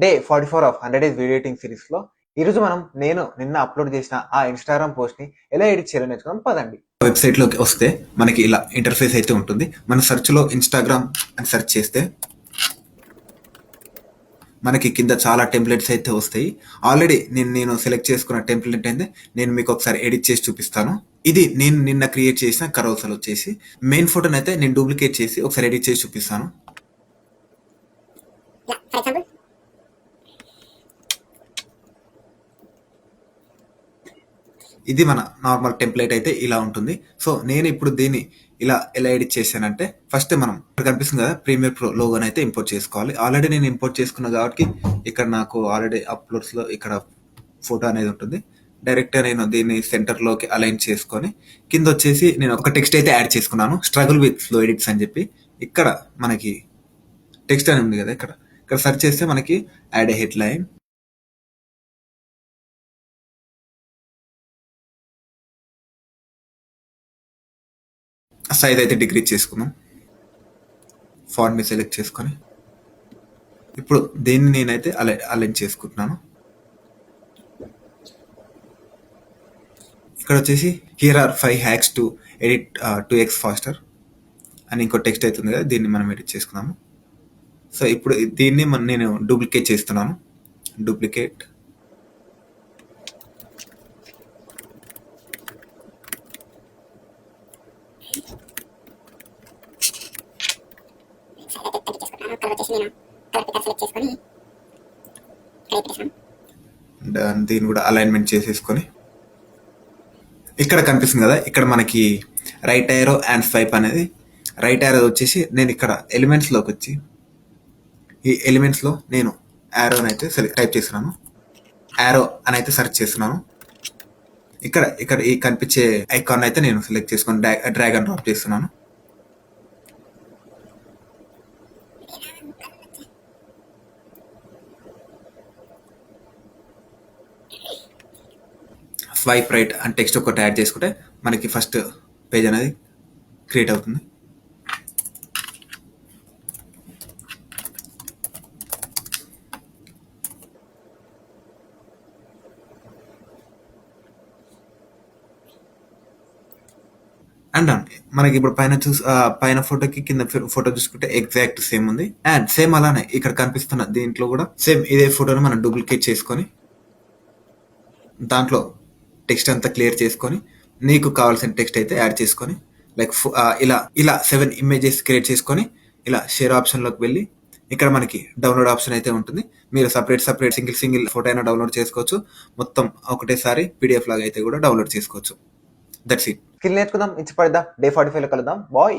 Day 44 of 100 days video editing సిరీస్లో ఈరోజు మనం నేను నిన్న అప్లోడ్ చేసిన ఆ ఇన్స్టాగ్రామ్ పోస్ట్ని ఎలా ఎడిట్ చేయాలో నేర్చుకుందాం పదండి. వెబ్సైట్లోకి వస్తే మనకి ఇలా ఇంటర్ఫేస్ అయితే ఉంటుంది. మన సెర్చ్లో ఇన్స్టాగ్రామ్ అని సెర్చ్ చేస్తే మనకి కింద చాలా టెంప్లెట్స్ అయితే వస్తాయి. ఆల్రెడీ నేను సెలెక్ట్ చేసుకున్న టెంప్లెట్ అయితే నేను మీకు ఒకసారి ఎడిట్ చేసి చూపిస్తాను. ఇది నేను నిన్న క్రియేట్ చేసిన కరోసల్ వచ్చేసి మెయిన్ ఫోటోని అయితే నేను డూప్లికేట్ చేసి ఒకసారి ఎడిట్ చేసి చూపిస్తాను. ఇది మన నార్మల్ టెంప్లెట్ అయితే ఇలా ఉంటుంది. సో నేను ఇప్పుడు దీన్ని ఇలా ఎలా ఎడిట్ చేశానంటే ఫస్ట్ మనం ఇక్కడ కనిపిస్తుంది కదా ప్రీమియర్ ప్రో లోగోని అయితే ఇంపోర్ట్ చేసుకోవాలి. ఆల్రెడీ నేను ఇంపోర్ట్ చేసుకున్నా కాబట్టి ఇక్కడ నాకు ఆల్రెడీ అప్లోడ్స్లో ఇక్కడ ఫోటో అనేది ఉంటుంది. డైరెక్ట్గా నేను దీన్ని సెంటర్లోకి అలైన్ చేసుకొని కింద వచ్చేసి నేను ఒక టెక్స్ట్ అయితే యాడ్ చేసుకున్నాను, స్ట్రగుల్ విత్ ఫ్లో ఎడిట్స్ అని చెప్పి. ఇక్కడ మనకి టెక్స్ట్ అని ఉంది కదా, ఇక్కడ సెర్చ్ చేస్తే మనకి add a headline, size అయితే డిక్రీజ్ చేసుకుందాం, ఫాంట్ ని సెలెక్ట్ చేసుకొని ఇప్పుడు దీన్ని నేనైతే అలైన్ చేసుకుంటున్నాను. ఇక్కడ వచ్చేసి here are 5 hacks to edit 2x faster అని ఇంకో టెక్స్ట్ అవుతుంది కదా, దీన్ని మనం ఎడిట్ చేసుకున్నాము. సో ఇప్పుడు దీన్ని నేను డూప్లికేట్ చేస్తున్నాను. డూప్లికేట్, దీన్ని కూడా అలైన్మెంట్ చేసేసుకొని ఇక్కడ కనిపిస్తుంది కదా, ఇక్కడ మనకి రైట్ యారో అండ్ స్వైప్ అనేది, రైట్ యారో వచ్చేసి నేను ఇక్కడ ఎలిమెంట్స్లోకి వచ్చి ఈ ఎలిమెంట్స్లో నేను యారోని అయితే టైప్ చేస్తున్నాను, యారో అని అయితే సెర్చ్ చేస్తున్నాను. ఇక్కడ ఈ కనిపించే ఐకాన్ అయితే నేను సెలెక్ట్ చేసుకొని డ్రాగ్ అండ్ డ్రాప్ చేస్తున్నాను. స్వైప్ రైట్ అని టెక్స్ట్ ఒకటి యాడ్ చేసుకుంటే మనకి ఫస్ట్ పేజ్ అనేది క్రియేట్ అవుతుంది. అండ్ మనకి ఇప్పుడు పైన ఫోటోకి కింద ఫోటో చూసుకుంటే ఎగ్జాక్ట్ సేమ్ ఉంది. అండ్ సేమ్ అలానే ఇక్కడ కనిపిస్తున్న దీంట్లో కూడా సేమ్ ఇదే ఫోటోని మనం డూప్లికేట్ చేసుకొని దాంట్లో టెక్స్ట్ అంతా క్లియర్ చేసుకొని నీకు కావాల్సిన టెక్స్ట్ అయితే యాడ్ చేసుకొని లైక్ ఇలా 7 ఇమేజెస్ క్రియేట్ చేసుకొని ఇలా షేర్ ఆప్షన్లోకి వెళ్ళి ఇక్కడ మనకి డౌన్లోడ్ ఆప్షన్ అయితే ఉంటుంది. మీరు సపరేట్ సింగిల్ ఫోటో అయినా డౌన్లోడ్ చేసుకోవచ్చు, మొత్తం ఒకటేసారి పీడిఎఫ్ లాగా అయితే కూడా డౌన్లోడ్ చేసుకోవచ్చు. That's it. స్కిల్ నేర్చుకుందాం, ఇచ్చిపడదా. డే 45లో కలుద్దాం. బాయ్.